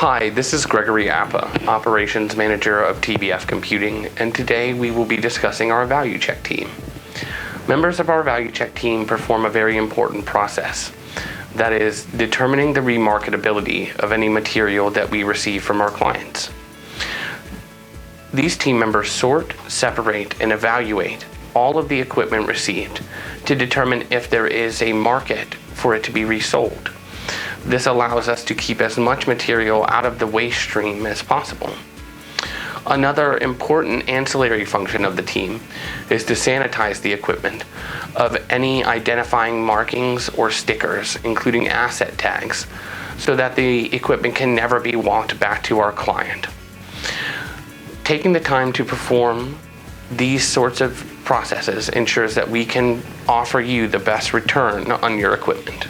Hi, this is Gregory Appa, Operations Manager of TBF Computing, and today we will be discussing our Value Check team. Members of our Value Check team perform a very important process, that is, determining the remarketability of any material that we receive from our clients. These team members sort, separate, and evaluate all of the equipment received to determine if there is a market for it to be resold. This allows us to keep as much material out of the waste stream as possible. Another important ancillary function of the team is to sanitize the equipment of any identifying markings or stickers, including asset tags, so that the equipment can never be walked back to our client. Taking the time to perform these sorts of processes ensures that we can offer you the best return on your equipment.